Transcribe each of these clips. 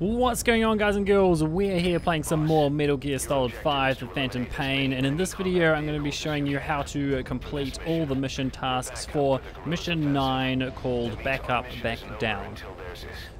What's going on, guys and girls? We're here playing some more Metal Gear Solid 5, The Phantom Pain, and in this video I'm going to be showing you how to complete all the mission tasks for Mission 9 called Back Up, Back Down.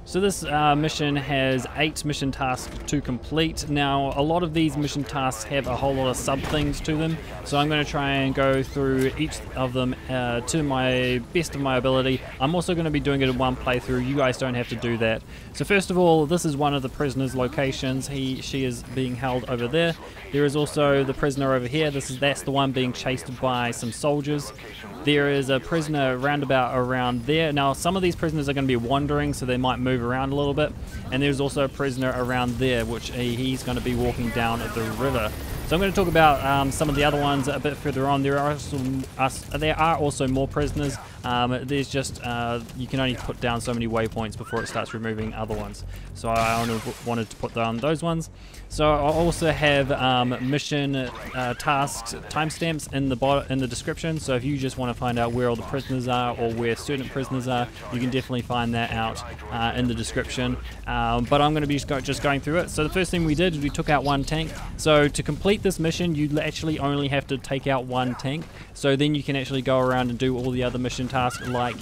So this mission has 8 mission tasks to complete. Now, a lot of these mission tasks have a whole lot of sub-things to them, so I'm going to try and go through each of them to my best of my ability. I'm also going to be doing it in one playthrough. You guys don't have to do that. So first of all, this is one of the prisoner's locations. She is being held over there. There is also the prisoner over here. That's the one being chased by some soldiers. There is a prisoner roundabout around there. Now, some of these prisoners are going to be wandering, so they might move around a little bit. And there's also a prisoner around there, which he's going to be walking down the river. So I'm going to talk about some of the other ones a bit further on. There are also more prisoners. There's just you can only put down so many waypoints before it starts removing other ones. So I only wanted to put down those ones. So I also have mission tasks timestamps in the description. So if you just want to find out where all the prisoners are or where certain prisoners are, you can definitely find that out in the description. But I'm going to be just going through it. So the first thing we did is we took out one tank. So to complete this mission, you actually only have to take out one tank. So then you can actually go around and do all the other mission tasks, like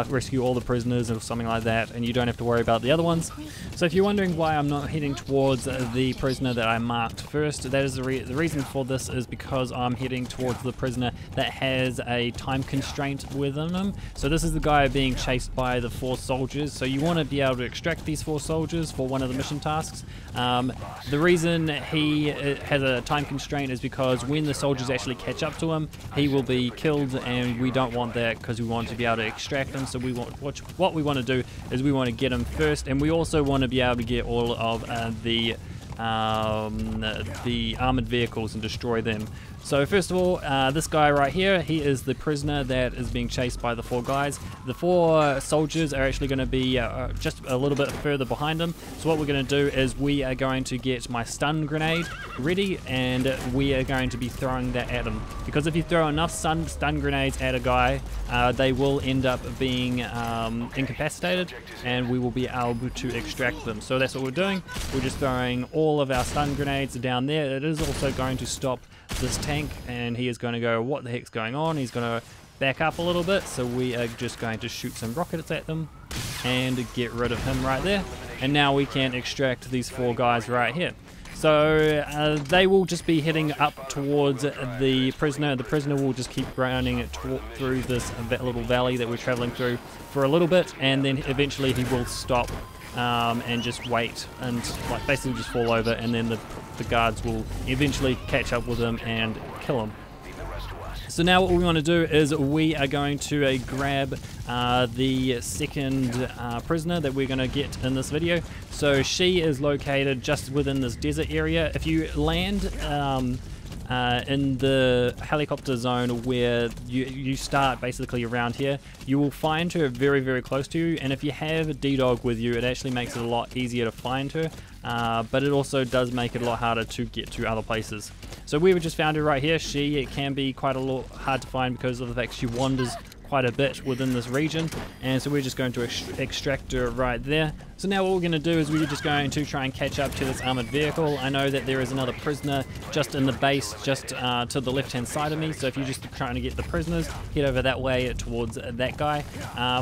rescue all the prisoners or something like that, and you don't have to worry about the other ones. So if you're wondering why I'm not heading towards the prisoner that I marked first, that is the reason for this is because I'm heading towards the prisoner that has a time constraint within him. So this is the guy being chased by the 4 soldiers. So you want to be able to extract these 4 soldiers for one of the mission tasks. The reason he has a time constraint is because when the soldiers actually catch up to him, he will be killed, and we don't want that because we want to be able to extract him. So what we want to do is we want to get him first, and we also want to be able to get all of the armored vehicles and destroy them. So first of all, this guy right here, he is the prisoner that is being chased by the 4 guys. The 4 soldiers are actually going to be just a little bit further behind him. So what we're going to do is we are going to get my stun grenade ready, and we are going to be throwing that at him. Because if you throw enough stun grenades at a guy, they will end up being incapacitated, and we will be able to extract them. So that's what we're doing. We're just throwing all of our stun grenades down there. It is also going to stop this tank, and he is going to go, what the heck's going on? He's going to back up a little bit, so we are just going to shoot some rockets at them and get rid of him right there. And now we can extract these 4 guys right here. So they will just be heading up towards the prisoner. The prisoner will just keep running through this little valley that we're traveling through for a little bit, and then eventually he will stop and just wait and basically just fall over, and then the guards will eventually catch up with him and kill him. So now what we want to do is we are going to grab the second prisoner that we're going to get in this video. So she is located just within this desert area. If you land in the helicopter zone where you start basically around here, you will find her very, very close to you, and if you have a D-Dog with you, it actually makes it a lot easier to find her, but it also does make it a lot harder to get to other places. So we just found her right here. She can be quite a lot hard to find because of the fact she wanders quite a bit within this region, and so we're just going to extract her right there. So now what we're going to do is we're just going to try and catch up to this armored vehicle. I know that there is another prisoner just in the base, just to the left hand side of me, so if you're just trying to get the prisoners, head over that way towards that guy.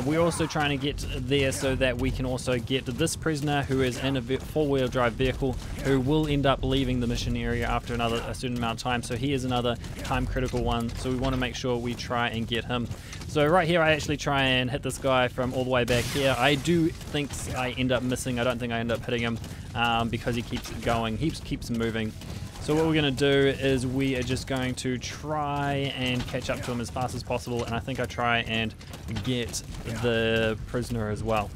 We're also trying to get there so that we can also get this prisoner who is in a 4-wheel drive vehicle, who will end up leaving the mission area after a certain amount of time. So he is another time critical one, so we want to make sure we try and get him. So right here I actually try and hit this guy from all the way back here. I do think I end up missing. I don't think I end up hitting him because he keeps going, he keeps moving. So what we're going to do is we are just going to try and catch up to him as fast as possible, and I think I try and get the prisoner as well.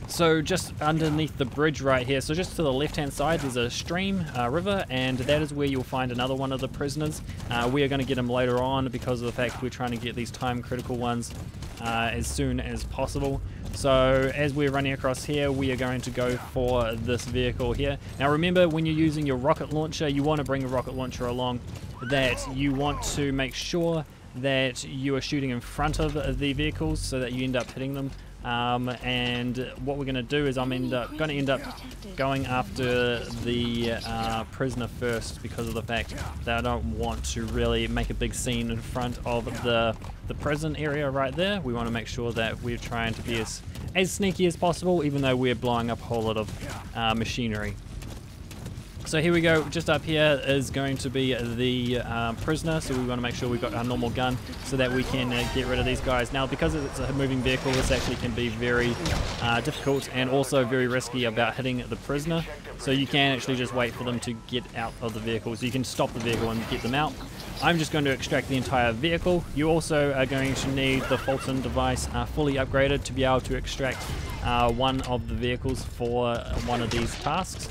So just underneath the bridge right here, so just to the left hand side, there's a stream, river, and that is where you'll find another one of the prisoners. We are going to get him later on because of the fact we're trying to get these time critical ones as soon as possible. So as we're running across here, we are going to go for this vehicle here. Now remember, when you're using your rocket launcher, you want to bring a rocket launcher along, that you want to make sure that you are shooting in front of the vehicles so that you end up hitting them And what we're going to do is I'm going to end up going after the prisoner first, because of the fact that I don't want to really make a big scene in front of the prison area right there. We want to make sure that we're trying to be as sneaky as possible, even though we're blowing up a whole lot of machinery. So here we go, just up here is going to be the prisoner, so we want to make sure we've got our normal gun so that we can get rid of these guys. Now, because it's a moving vehicle, this actually can be very difficult and also very risky about hitting the prisoner. So you can actually just wait for them to get out of the vehicle, so you can stop the vehicle and get them out. I'm just going to extract the entire vehicle. You also are going to need the Fulton device fully upgraded to be able to extract one of the vehicles for one of these tasks.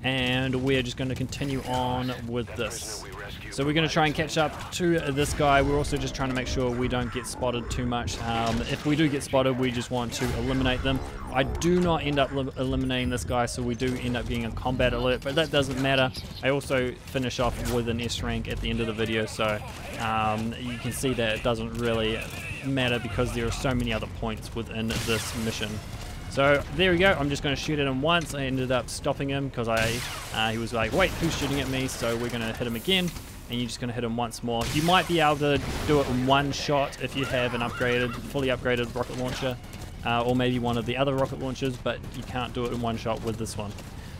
And we're just going to continue on with this. So we're going to try and catch up to this guy. We're also just trying to make sure we don't get spotted too much. If we do get spotted, we just want to eliminate them. I do not end up eliminating this guy, so we do end up getting a combat alert, but that doesn't matter. I also finish off with an S rank at the end of the video, so you can see that it doesn't really matter because there are so many other points within this mission. So there we go, I'm just going to shoot at him once. I ended up stopping him because he was like, wait, who's shooting at me? So we're going to hit him again, and you're just going to hit him once more. You might be able to do it in one shot if you have an fully upgraded rocket launcher, or maybe one of the other rocket launchers, but you can't do it in one shot with this one.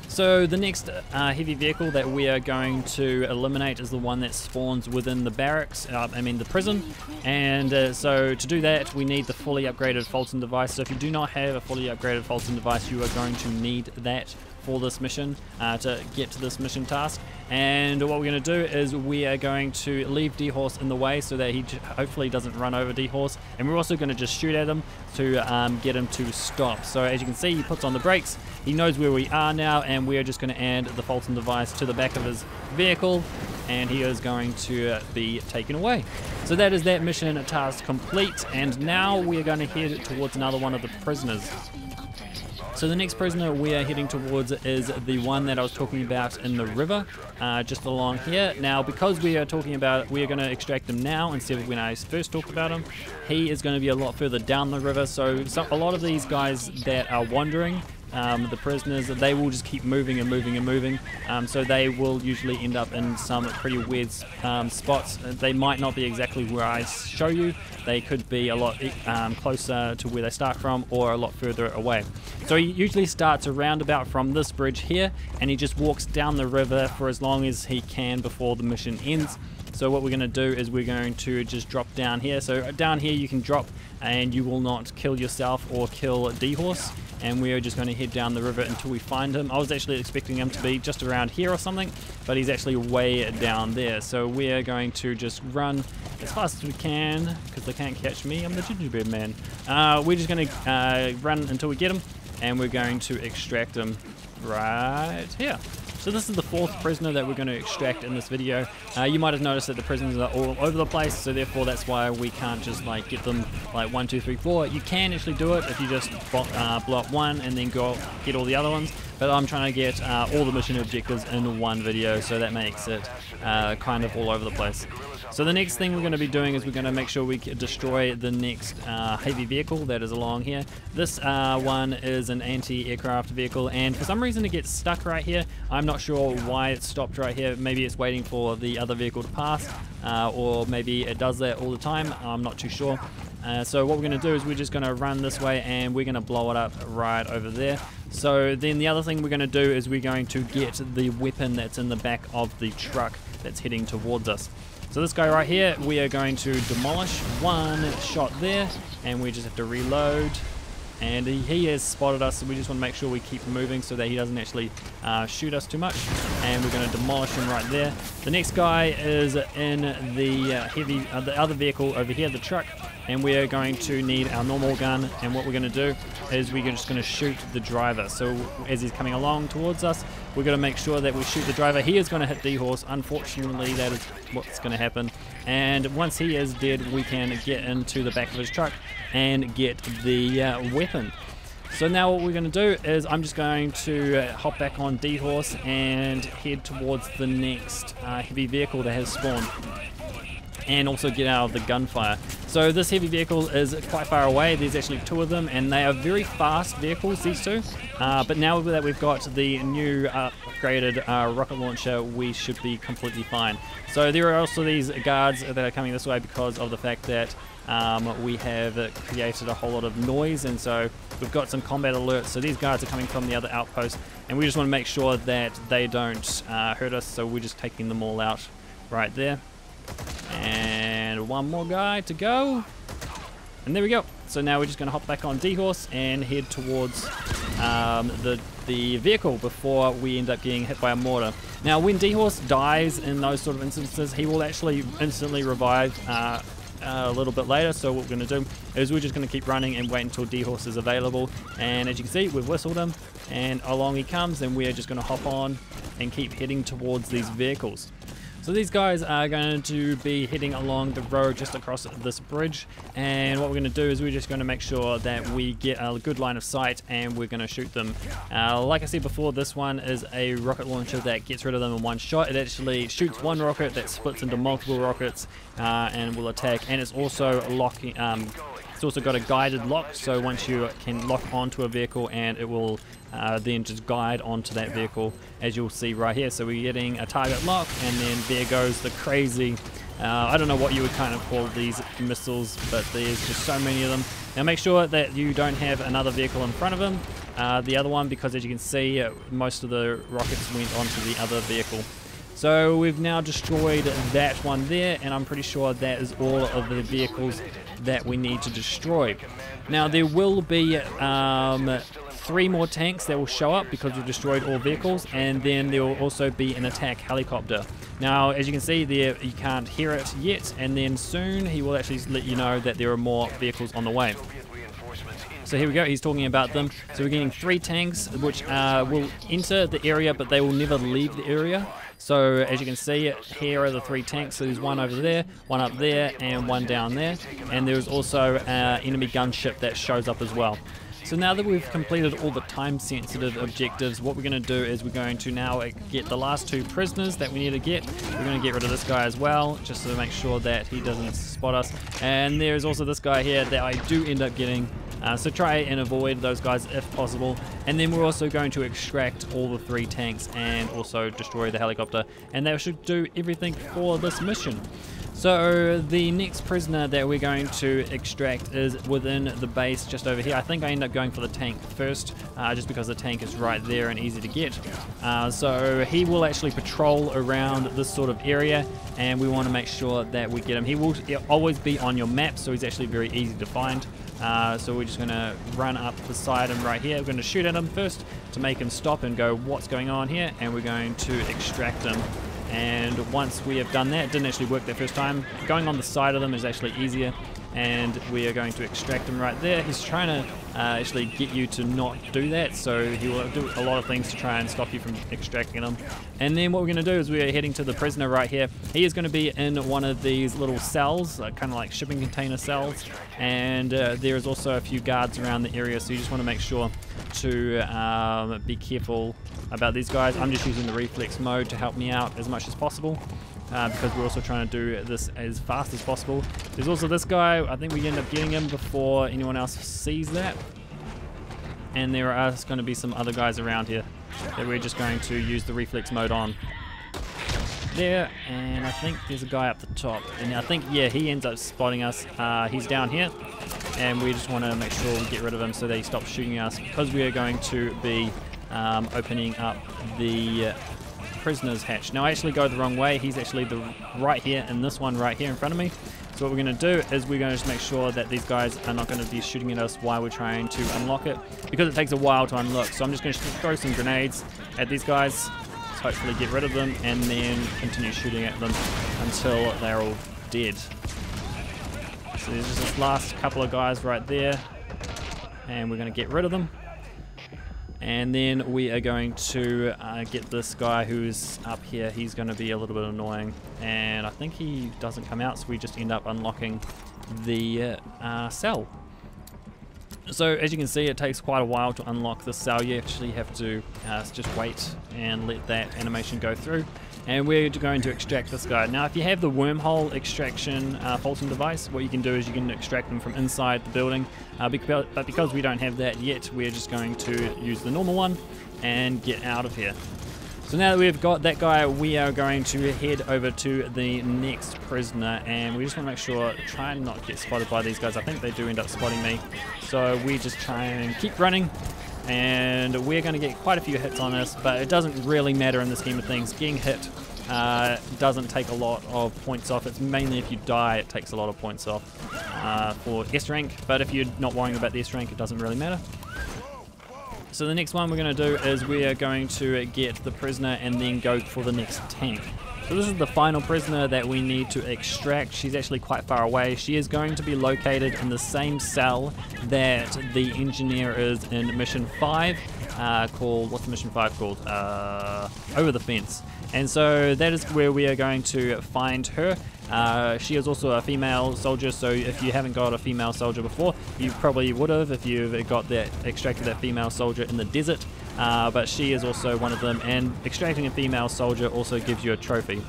So the next heavy vehicle that we are going to eliminate is the one that spawns within the barracks, the prison. And so to do that, we need the fully upgraded Fulton device. So if you do not have a fully upgraded Fulton device, you are going to need that for this mission, to get to this mission task. And what we're going to do is we are going to leave D-Horse in the way so that he hopefully doesn't run over D-Horse, and we're also going to just shoot at him to get him to stop. So as you can see, he puts on the brakes, he knows where we are now, and we are just going to add the Fulton device to the back of his vehicle, and he is going to be taken away. So that is that mission task complete, and now we are going to head towards another one of the prisoners. So the next prisoner we are heading towards is the one that I was talking about in the river, just along here. Now, because we are talking about, we are going to extract him now instead of when I first talked about him. He is going to be a lot further down the river, so a lot of these guys that are wandering, the prisoners, they will just keep moving and moving and moving, so they will usually end up in some pretty weird spots. They might not be exactly where I show you. They could be a lot closer to where they start from, or a lot further away. So he usually starts around about from this bridge here, and he just walks down the river for as long as he can before the mission ends. So what we're going to do is we're going to just drop down here. So down here you can drop and you will not kill yourself or kill D-Horse. And we are just going to head down the river until we find him. I was actually expecting him to be just around here or something, but he's actually way down there. So we are going to just run as fast as we can, because they can't catch me. I'm the gingerbread man. We're just going to run until we get him, and we're going to extract him right here. So this is the fourth prisoner that we're going to extract in this video. You might have noticed that the prisoners are all over the place, so therefore that's why we can't just like get them like 1, 2, 3, 4. You can actually do it if you just blow up one and then go get all the other ones. But I'm trying to get all the mission objectives in one video, so that makes it kind of all over the place. So the next thing we're going to be doing is we're going to make sure we destroy the next heavy vehicle that is along here. This one is an anti-aircraft vehicle, and for some reason it gets stuck right here. I'm not sure why it stopped right here. Maybe it's waiting for the other vehicle to pass, or maybe it does that all the time. I'm not too sure. So what we're going to do is we're just going to run this way, and we're going to blow it up right over there. So then the other thing we're going to do is we're going to get the weapon that's in the back of the truck that's heading towards us. So this guy right here, we are going to demolish. One shot there, and we just have to reload. And he has spotted us, so we just want to make sure we keep moving so that he doesn't actually shoot us too much. And we're going to demolish him right there. The next guy is in the the other vehicle over here, the truck. And we are going to need our normal gun, and what we're going to do is we're just going to shoot the driver. So as he's coming along towards us, we're going to make sure that we shoot the driver. He is going to hit D-Horse. Unfortunately, that is what's going to happen. And once he is dead, we can get into the back of his truck and get the weapon. So now what we're going to do is I'm just going to hop back on D-Horse and head towards the next heavy vehicle that has spawned. and also get out of the gunfire. So this heavy vehicle is quite far away. There's actually 2 of them, and they are very fast vehicles, these 2. But now that we've got the new upgraded rocket launcher, we should be completely fine. So there are also these guards that are coming this way because of the fact that we have created a whole lot of noise, and so we've got some combat alerts. So these guards are coming from the other outpost, and we just want to make sure that they don't hurt us, so we're just taking them all out right there. And one more guy to go, and there we go. So now we're just going to hop back on D-Horse and head towards the vehicle before we end up getting hit by a mortar. Now when D-Horse dies in those sort of instances, he will actually instantly revive a little bit later. So what we're going to do is we're just going to keep running and wait until D-Horse is available. And as you can see, we've whistled him and along he comes, and we're just going to hop on and keep heading towards these vehicles. So these guys are going to be heading along the road just across this bridge, and what we're going to do is we're just going to make sure that we get a good line of sight, and we're going to shoot them. Like I said before, this one is a rocket launcher that gets rid of them in one shot. It actually shoots one rocket that splits into multiple rockets and will attack, and it's also locking. It's also got a guided lock, so once you can lock onto a vehicle, and it will then just guide onto that vehicle, as you'll see right here. So we're getting a target lock, and then there goes the crazy, I don't know what you would kind of call these missiles, but there's just so many of them. Now make sure that you don't have another vehicle in front of them, the other one, because as you can see, most of the rockets went onto the other vehicle. So we've now destroyed that one there, and I'm pretty sure that is all of the vehicles that we need to destroy. Now there will be 3 more tanks that will show up because we've destroyed all vehicles, and then there will also be an attack helicopter. Now as you can see there, you can't hear it yet, and then soon he will actually let you know that there are more vehicles on the way. So here we go, he's talking about them. So we're getting 3 tanks which will enter the area, but they will never leave the area. So as you can see, here are the 3 tanks. So there's one over there, one up there, and one down there. And there's also an enemy gunship that shows up as well. So now that we've completed all the time-sensitive objectives, what we're going to do is we're going to now get the last 2 prisoners that we need to get. We're going to get rid of this guy as well, just to make sure that he doesn't spot us. And there's also this guy here that I do end up getting. So try and avoid those guys if possible. And then we're also going to extract all the 3 tanks and also destroy the helicopter. And that should do everything for this mission. So the next prisoner that we're going to extract is within the base just over here. I think I end up going for the tank first, just because the tank is right there and easy to get. So he will actually patrol around this sort of area, and we want to make sure that we get him. He will always be on your map, so he's actually very easy to find. So we're just going to run up beside him right here. We're going to shoot at him first to make him stop and go, what's going on here? And we're going to extract him. And once we have done that, it didn't actually work the first time. Going on the side of them is actually easier, and we are going to extract him right there. He's trying to actually get you to not do that, so he will do a lot of things to try and stop you from extracting him. And then what we're going to do is we're heading to the prisoner right here. He is going to be in one of these little cells, kind of like shipping container cells, and there is also a few guards around the area, so you just want to make sure to be careful about these guys. I'm just using the reflex mode to help me out as much as possible, because we're also trying to do this as fast as possible. There's also this guy. I think we end up getting him before anyone else sees that. And there are going to be some other guys around here that we're just going to use the reflex mode on. There, and I think there's a guy up the top. And I think, yeah, he ends up spotting us. He's down here. And we just want to make sure we get rid of him so that he stops shooting us, because we are going to be opening up the prisoner's hatch. Now I actually go the wrong way. He's actually right here, and this one right here in front of me. So what we're going to do is we're going to just make sure that these guys are not going to be shooting at us while we're trying to unlock it, because it takes a while to unlock. So I'm just going to throw some grenades at these guys, hopefully get rid of them, and then continue shooting at them until they're all dead. So there's just this last couple of guys right there, and we're going to get rid of them. And then we are going to get this guy who's up here. He's going to be a little bit annoying, and I think he doesn't come out, so we just end up unlocking the cell. So as you can see, it takes quite a while to unlock this cell. You actually have to just wait and let that animation go through. And we're going to extract this guy. Now if you have the wormhole extraction Fulton device, what you can do is you can extract them from inside the building. But because we don't have that yet, we're just going to use the normal one and get out of here. So now that we've got that guy, we are going to head over to the next prisoner, and we just want to make sure, try and not get spotted by these guys. I think they do end up spotting me. So we just try and keep running, and we're going to get quite a few hits on this, but it doesn't really matter in the scheme of things. Getting hit doesn't take a lot of points off. It's mainly if you die it takes a lot of points off for S rank, but if you're not worrying about the S rank, it doesn't really matter. So the next one we're going to do is we are going to get the prisoner and then go for the next tank. So this is the final prisoner that we need to extract. She's actually quite far away. She is going to be located in the same cell that the engineer is in mission 5 called, what's mission 5 called? Over the Fence. And so that is where we are going to find her. She is also a female soldier, so if you haven't got a female soldier before, you probably would have if you've got that, extracted that female soldier in the desert, but she is also one of them, and extracting a female soldier also gives you a trophy.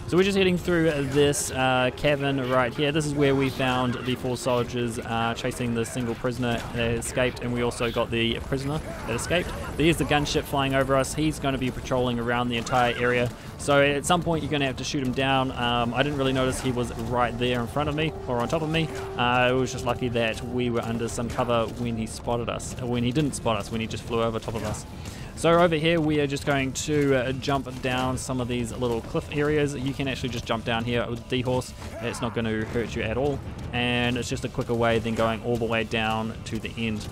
So we're just heading through this cavern right here. This is where we found the 4 soldiers chasing the single prisoner that escaped, and we also got the prisoner that escaped. There's the gunship flying over us. He's going to be patrolling around the entire area. So at some point you're going to have to shoot him down. I didn't really notice he was right there in front of me, or on top of me. It was just lucky that we were under some cover when he spotted us. When he didn't spot us, when he just flew over top of us. So over here we are just going to jump down some of these little cliff areas. You can actually just jump down here with D-Horse. It's not going to hurt you at all, and it's just a quicker way than going all the way down to the end.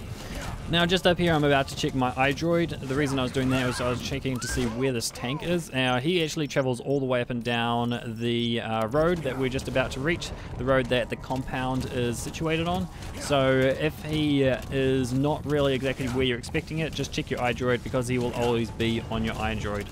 Now just up here I'm about to check my iDroid. The reason I was doing that was I was checking to see where this tank is. Now he actually travels all the way up and down the road that we're just about to reach, the road that the compound is situated on. So if he is not really exactly where you're expecting it, just check your iDroid, because he will always be on your iDroid.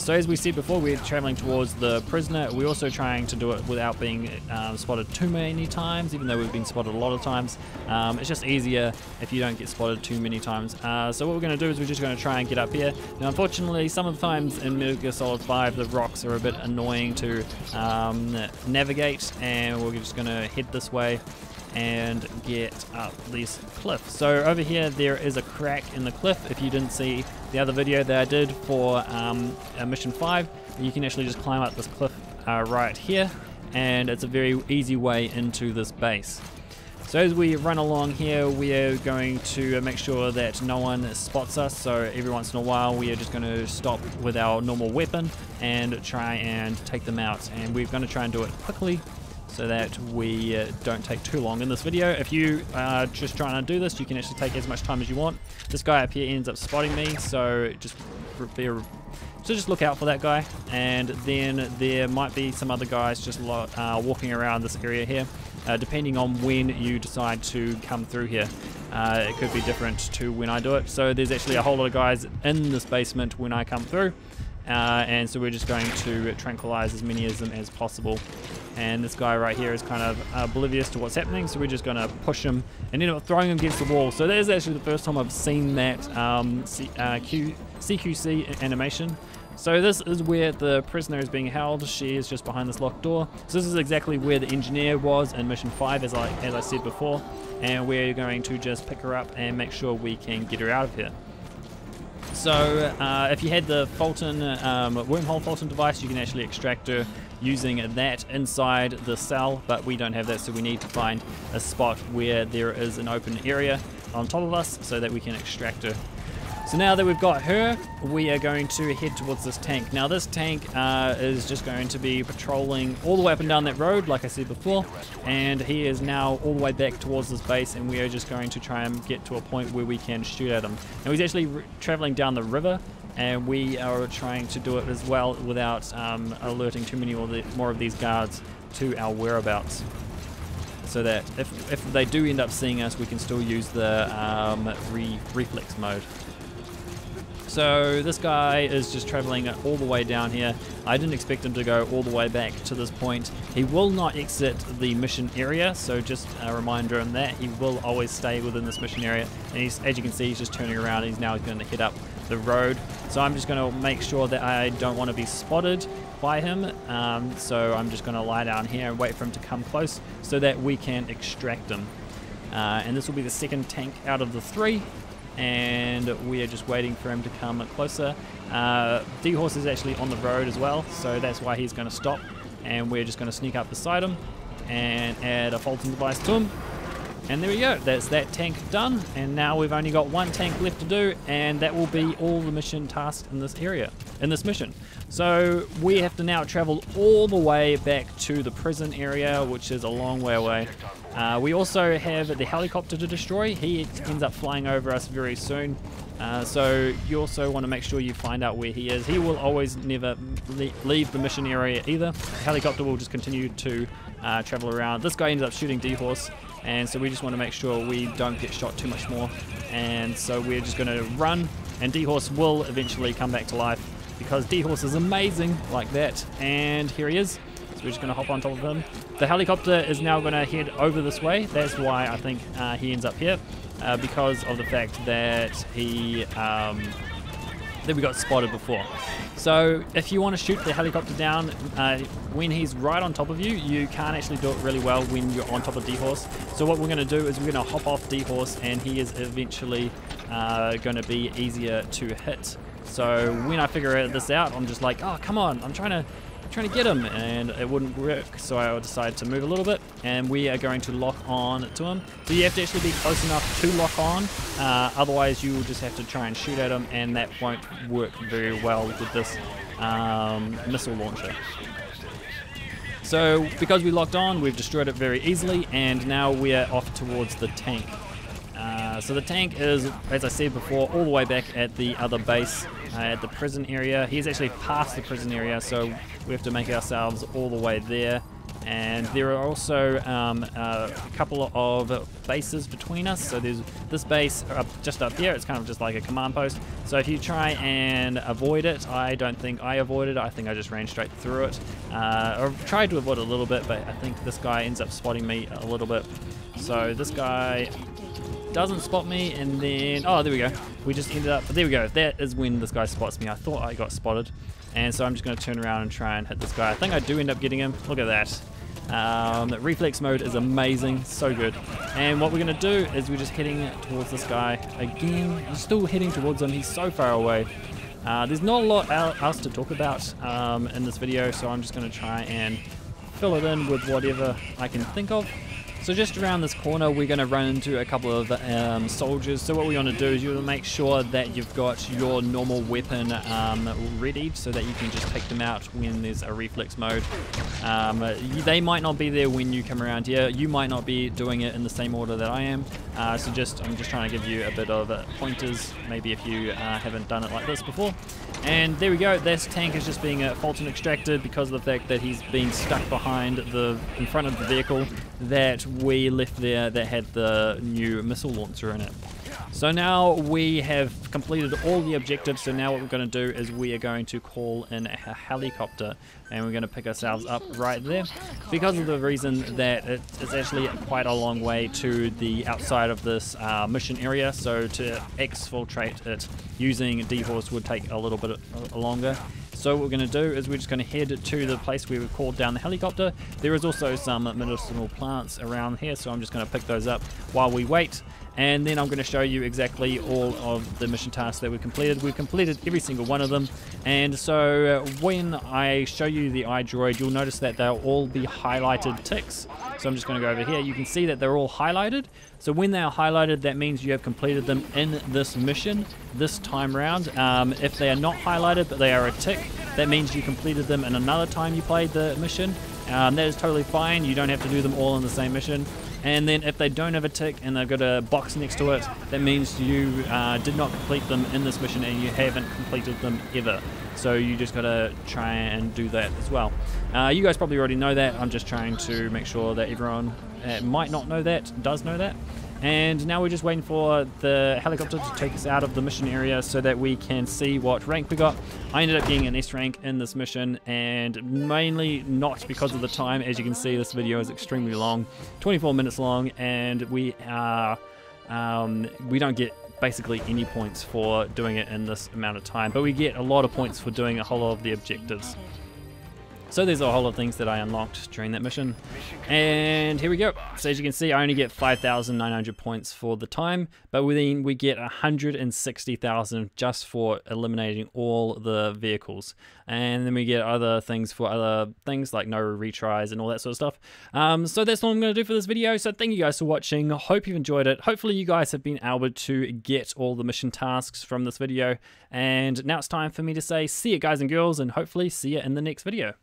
So as we said before, we're traveling towards the prisoner. We're also trying to do it without being spotted too many times, even though we've been spotted a lot of times. It's just easier if you don't get spotted too many times. So what we're going to do is we're just going to try and get up here. Now unfortunately, some of the times in Metal Gear Solid 5 the rocks are a bit annoying to navigate, and we're just going to head this way and get up this cliff. So over here there is a crack in the cliff. If you didn't see the other video that I did for mission 5, you can actually just climb up this cliff right here, and it's a very easy way into this base. So as we run along here, we are going to make sure that no one spots us. So every once in a while we are just going to stop with our normal weapon and try and take them out, and we're going to try and do it quickly so that we don't take too long in this video. If you are just trying to do this, you can actually take as much time as you want. This guy up here ends up spotting me, so just look out for that guy. And then there might be some other guys just walking around this area here, depending on when you decide to come through here. It could be different to when I do it. So there's actually a whole lot of guys in this basement when I come through. And so we're just going to tranquilize as many of them as possible. And this guy right here is kind of oblivious to what's happening, so we're just going to push him and end up throwing him against the wall. So that is actually the first time I've seen that CQC animation. So this is where the prisoner is being held. She is just behind this locked door. So this is exactly where the engineer was in mission 5, as I said before. And we're going to just pick her up and make sure we can get her out of here. So if you had the Fulton wormhole Fulton device, you can actually extract her using that inside the cell, but we don't have that, so we need to find a spot where there is an open area on top of us so that we can extract her. So now that we've got her, we are going to head towards this tank. Now this tank is just going to be patrolling all the way up and down that road, like I said before, and he is now all the way back towards this base, and we are just going to try and get to a point where we can shoot at him. Now he's actually traveling down the river, and we are trying to do it as well without alerting too many more of these guards to our whereabouts, so that if they do end up seeing us, we can still use the reflex mode. So this guy is just traveling all the way down here. I didn't expect him to go all the way back to this point. He will not exit the mission area, so just a reminder on that. He will always stay within this mission area. And he's, as you can see, he's just turning around. He's now going to head up the road. So I'm just going to make sure that I don't want to be spotted by him. So I'm just going to lie down here and wait for him to come close so that we can extract him. And this will be the second tank out of the 3. And we are just waiting for him to come closer. D-Horse is actually on the road as well, so that's why he's going to stop. And we're just going to sneak up beside him and add a faulting device to him. And there we go, that's that tank done. And now we've only got 1 tank left to do, and that will be all the mission tasks in this area, in this mission. So we have to now travel all the way back to the prison area, which is a long way away. We also have the helicopter to destroy. He ends up flying over us very soon. So you also want to make sure you find out where he is. He will always never leave the mission area either. The helicopter will just continue to travel around. This guy ends up shooting D-Horse, and so we just want to make sure we don't get shot too much more. And so we're just going to run, and D-Horse will eventually come back to life because D-Horse is amazing like that. And here he is. So we're just going to hop on top of him. The helicopter is now going to head over this way. That's why I think he ends up here, because of the fact that he that we got spotted before. So if you want to shoot the helicopter down when he's right on top of you, you can't actually do it really well when you're on top of D-Horse. So what we're going to do is we're going to hop off D-Horse, and he is eventually going to be easier to hit. So when I figure this out, I'm just like, oh, come on, I'm trying to get him, and it wouldn't work, so I decided to move a little bit, and we are going to lock on to him. So you have to actually be close enough to lock on, otherwise you will just have to try and shoot at him, and that won't work very well with this missile launcher. So because we locked on, we've destroyed it very easily, and now we're off towards the tank. So the tank is, as I said before, all the way back at the other base, at the prison area. He's actually past the prison area, so we have to make ourselves all the way there. And there are also a couple of bases between us. So there's this base just up here. It's kind of just like a command post. So if you try and avoid it, I don't think I avoided it. I think I just ran straight through it. Or tried to avoid it a little bit, but I think this guy ends up spotting me a little bit. So this guy doesn't spot me, and then, oh, there we go. We just ended up, there we go. That is when this guy spots me. I thought I got spotted. And so I'm just going to turn around and try and hit this guy. I think I do end up getting him. Look at that. Reflex mode is amazing, so good. And what we're going to do is we're just heading towards this guy again. We're still heading towards him. He's so far away. There's not a lot else to talk about in this video, so I'm just going to try and fill it in with whatever I can think of. So just around this corner, we're going to run into a couple of soldiers. So what we want to do is you want to make sure that you've got your normal weapon ready so that you can just take them out when there's a reflex mode. They might not be there when you come around here. You might not be doing it in the same order that I am. So I'm just trying to give you a bit of pointers, maybe if you haven't done it like this before. And there we go. This tank is just being faulted and extracted because of the fact that he's being stuck behind in front of the vehicle that we left there that had the new missile launcher in it. So now we have completed all the objectives, so now what we're going to do is we are going to call in a helicopter, and we're going to pick ourselves up right there because of the reason that it's actually quite a long way to the outside of this mission area, so to exfiltrate it using D-Horse would take a little bit longer. So what we're going to do is we're just going to head to the place where we called down the helicopter. There is also some medicinal plants around here, so I'm just going to pick those up while we wait. And then I'm going to show you exactly all of the mission tasks that we've completed. We've completed every single one of them. And so when I show you the iDroid, you'll notice that they'll all be highlighted ticks. So I'm just going to go over here. You can see that they're all highlighted. So when they are highlighted, that means you have completed them in this mission this time round. If they are not highlighted, but they are a tick, that means you completed them in another time you played the mission. That is totally fine. You don't have to do them all in the same mission. And then if they don't have a tick and they've got a box next to it, that means you did not complete them in this mission and you haven't completed them ever. So you just got to try and do that as well. You guys probably already know that. I'm just trying to make sure that everyone might not know that does know that. And now we're just waiting for the helicopter to take us out of the mission area so that we can see what rank we got. I ended up getting an S rank in this mission, and mainly not because of the time. As you can see, this video is extremely long, 24 minutes long, and we don't get basically any points for doing it in this amount of time, but we get a lot of points for doing a whole lot of the objectives. So there's a whole lot of things that I unlocked during that mission. And here we go. So as you can see, I only get 5,900 points for the time, but then we get 160,000 just for eliminating all the vehicles. And then we get other things for other things like no retries and all that sort of stuff. So that's all I'm going to do for this video. So thank you guys for watching. Hope you've enjoyed it. Hopefully you guys have been able to get all the mission tasks from this video. And now it's time for me to say see you guys and girls, and hopefully see you in the next video.